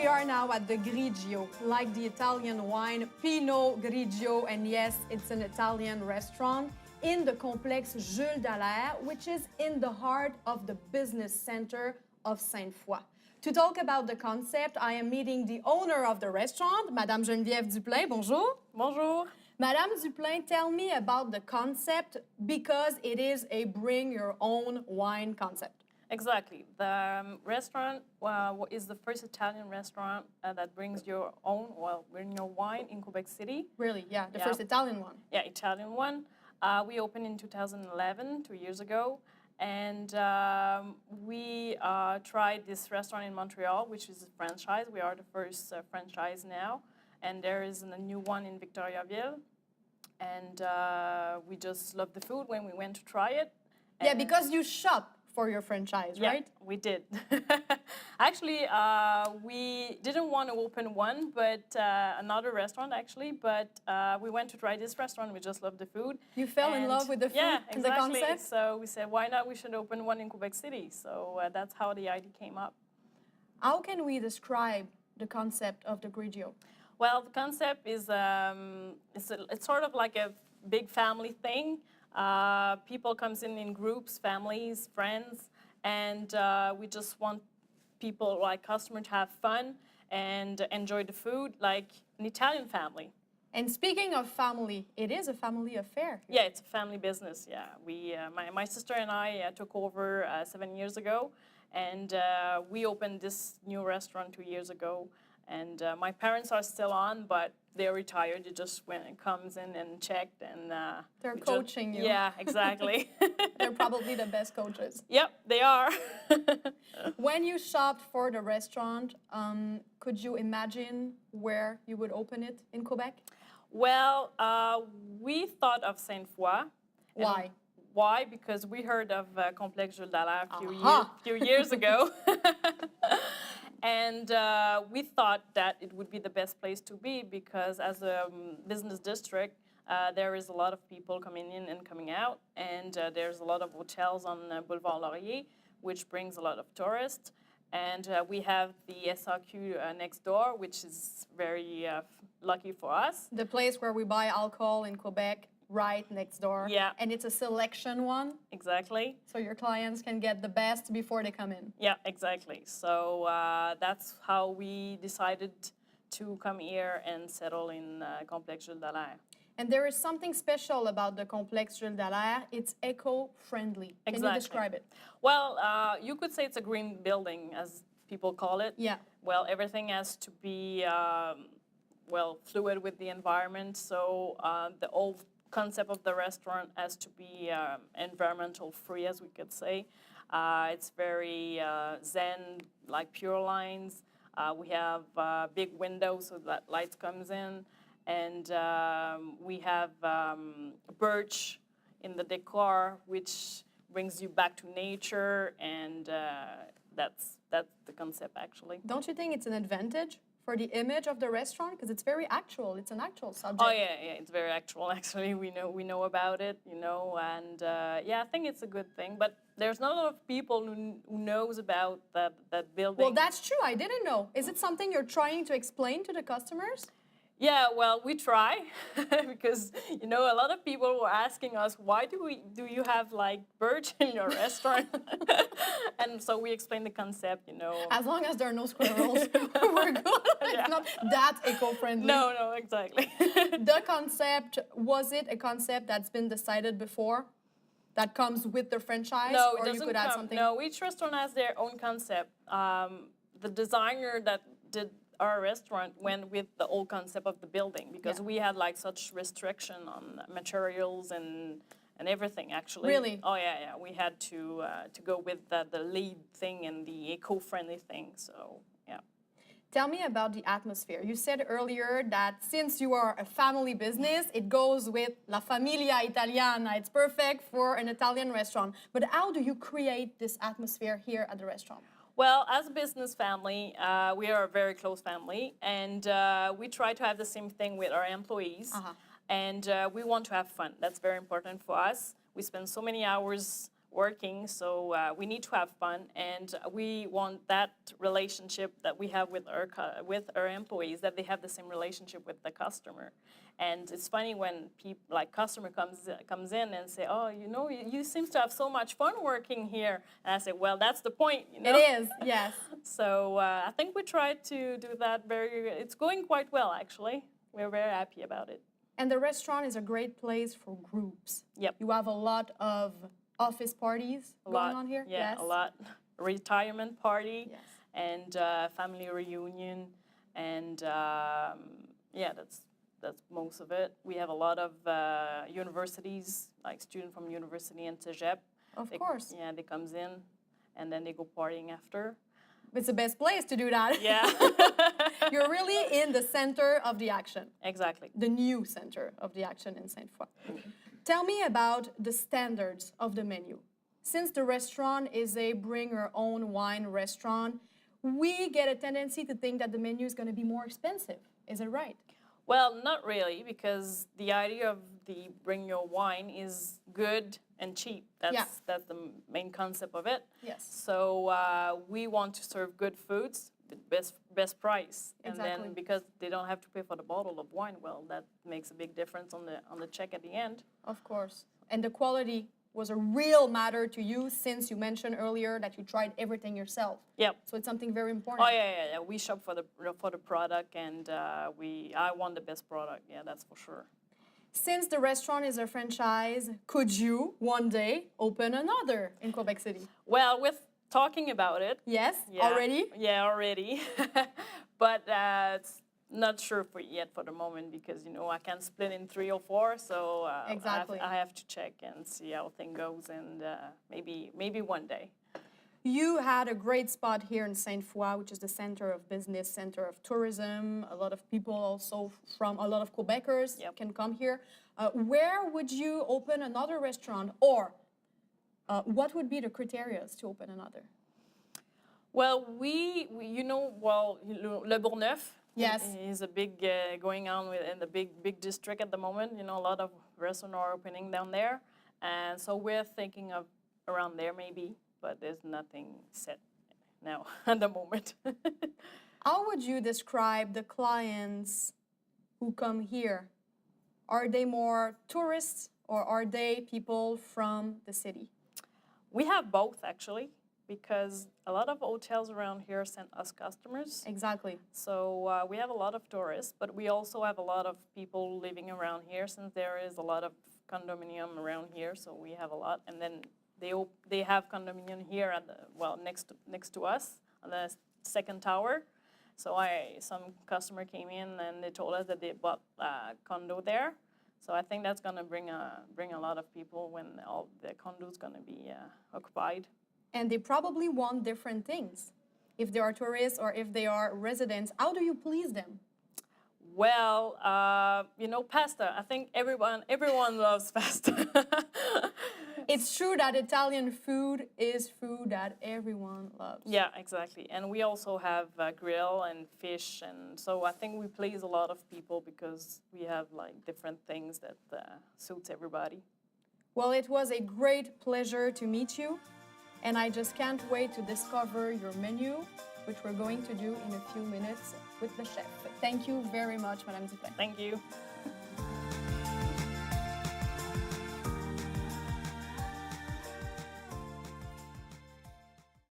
we are now at the Grigio, like the Italian wine, Pinot Grigio, and yes, it's an Italian restaurant in the complex Jules Dallaire, which is in the heart of the business center of Sainte-Foy. To talk about the concept, I am meeting the owner of the restaurant, Madame Geneviève Duplain. Bonjour. Bonjour. Madame Duplain, tell me about the concept because it is a bring your own wine concept. Exactly. The restaurant is the first Italian restaurant that brings your own, bring your wine in Quebec City. Really? Yeah, the first Italian one. Yeah, Italian one. We opened in 2011, 2 years ago. And we tried this restaurant in Montreal, which is a franchise. We are the first franchise now. And there is a new one in Victoriaville. And we just loved the food when we went to try it. Yeah, because you shop for your franchise, right? Yeah, we did. Actually, we didn't want to open one, but another restaurant actually. But we went to try this restaurant. We just loved the food. You fell in love with the food and the concept? So we said, why not? We should open one in Quebec City. So that's how the idea came up. How can we describe the concept of the Grigio? Well, the concept is it's sort of like a big family thing. People comes in groups, families, friends, and we just want people, like customers, to have fun and enjoy the food like an Italian family. And speaking of family, it is a family affair. Yeah, it's a family business. Yeah, we, my sister and I took over 7 years ago, and we opened this new restaurant 2 years ago. And my parents are still on, but they're retired. They just went and comes in and checked, and they're coaching you. Yeah, exactly. They're probably the best coaches. Yep, they are. When you shopped for the restaurant, could you imagine where you would open it in Quebec? Well, we thought of Sainte-Foy. Why? Why? Because we heard of Complex Jules Dallaire a few years ago. And we thought that it would be the best place to be because as a business district, there is a lot of people coming in and coming out. And there's a lot of hotels on Boulevard Laurier, which brings a lot of tourists. And we have the SRQ next door, which is very lucky for us. The place where we buy alcohol in Quebec, right next door. Yeah. And it's a selection one. Exactly. So your clients can get the best before they come in. Yeah, exactly. So that's how we decided to come here and settle in Complex Jules Dallaire. And there is something special about the Complex Jules Dallaire. It's eco-friendly. Can you describe it? Well, you could say it's a green building, as people call it. Yeah. Well, everything has to be, fluid with the environment. So the old concept of the restaurant has to be environmental free, as we could say. It's very zen, like pure lines. We have big windows so that light comes in. And we have birch in the decor, which brings you back to nature. And that's the concept, actually. Don't you think it's an advantage for the image of the restaurant, because it's very actual. It's an actual subject. Oh yeah, it's very actual. Actually, we know about it, and yeah, I think it's a good thing. But there's not a lot of people who knows about that building. Well, that's true. I didn't know. Is it something you're trying to explain to the customers? Yeah, well, we try because a lot of people were asking us, why do you have like birch in your restaurant? And so we explained the concept, As long as there are no squirrels, we're good. It's not that eco-friendly. No, exactly. The concept, was it a concept that's been decided before? That comes with the franchise? No, or it doesn't you could add something? No, each restaurant has their own concept. The designer that did our restaurant went with the old concept of the building because we had like such restriction on materials and everything, actually. Really? Oh yeah. We had to go with the lead thing and the eco-friendly thing. So yeah. Tell me about the atmosphere. You said earlier that since you are a family business, it goes with La Famiglia Italiana. It's perfect for an Italian restaurant. But how do you create this atmosphere here at the restaurant? Well, as a business family, we are a very close family, and we try to have the same thing with our employees. And we want to have fun. That's very important for us. We spend so many hours working, so we need to have fun, and we want that relationship that we have with our employees, that they have the same relationship with the customer. And it's funny when people, like customer comes in and say, "Oh, you know, you seem to have so much fun working here." And I say, "Well, that's the point, you know." It is, yes. So I think we try to do that it's going quite well, actually. We're very happy about it. And the restaurant is a great place for groups. Yep. You have a lot of office parties going on here? Yeah, Yes. a lot. Retirement party, Yes. and family reunion, and yeah, that's most of it. We have a lot of universities, like students from university and Cégep. Of course. Yeah, they comes in, and then they go partying after. It's the best place to do that. Yeah. You're really in the center of the action. Exactly. The new center of the action in Sainte-Foy. Tell me about the standards of the menu. Since the restaurant is a bring-your-own-wine restaurant, we get a tendency to think that the menu is going to be more expensive. Is it right? Well, not really, because the idea of the bring your wine is good and cheap. That's the main concept of it. Yes. So we want to serve good foods with best price, and Exactly. then because they don't have to pay for the bottle of wine, well, that makes a big difference on the check at the end. Of course. And the quality was a real matter to you, since you mentioned earlier that you tried everything yourself. Yep. So it's something very important. Oh yeah. We shop for the product, and I want the best product. Yeah, that's for sure. Since the restaurant is a franchise, could you one day open another in Quebec City? Well, with talking about it. Yes, Yeah, already? Yeah, already. But it's not sure yet for the moment, because, you know, I can split in 3 or 4. So Exactly. I have to check and see how things goes, and maybe one day. You had a great spot here in Sainte-Foy, which is the center of business, center of tourism. A lot of people also from a lot of Quebecers can come here. Where would you open another restaurant, or what would be the criteria to open another? Well, we you know, well, Le Bourgneuf. Yes. Is a big going on in the big district at the moment. You know, a lot of restaurants are opening down there, and so we're thinking of around there maybe, but there's nothing set now at the moment. How would you describe the clients who come here? Are they more tourists, or are they people from the city? We have both, actually, because a lot of hotels around here send us customers. Exactly. So we have a lot of tourists, but we also have a lot of people living around here, since there is a lot of condominium around here. So we have a lot, and then they have condominium here at next to us on the second tower. So some customer came in and they told us that they bought a condo there. So I think that's gonna bring a lot of people when all the condos gonna be occupied. And they probably want different things. If they are tourists or if they are residents, how do you please them? Well, you know, pasta. I think everyone loves pasta. It's true that Italian food is food that everyone loves. Yeah, exactly. And we also have grill and fish, and so I think we please a lot of people because we have like different things that suits everybody. Well, it was a great pleasure to meet you, and I just can't wait to discover your menu, which we're going to do in a few minutes with the chef. Thank you very much, Madame Dupin. Thank you.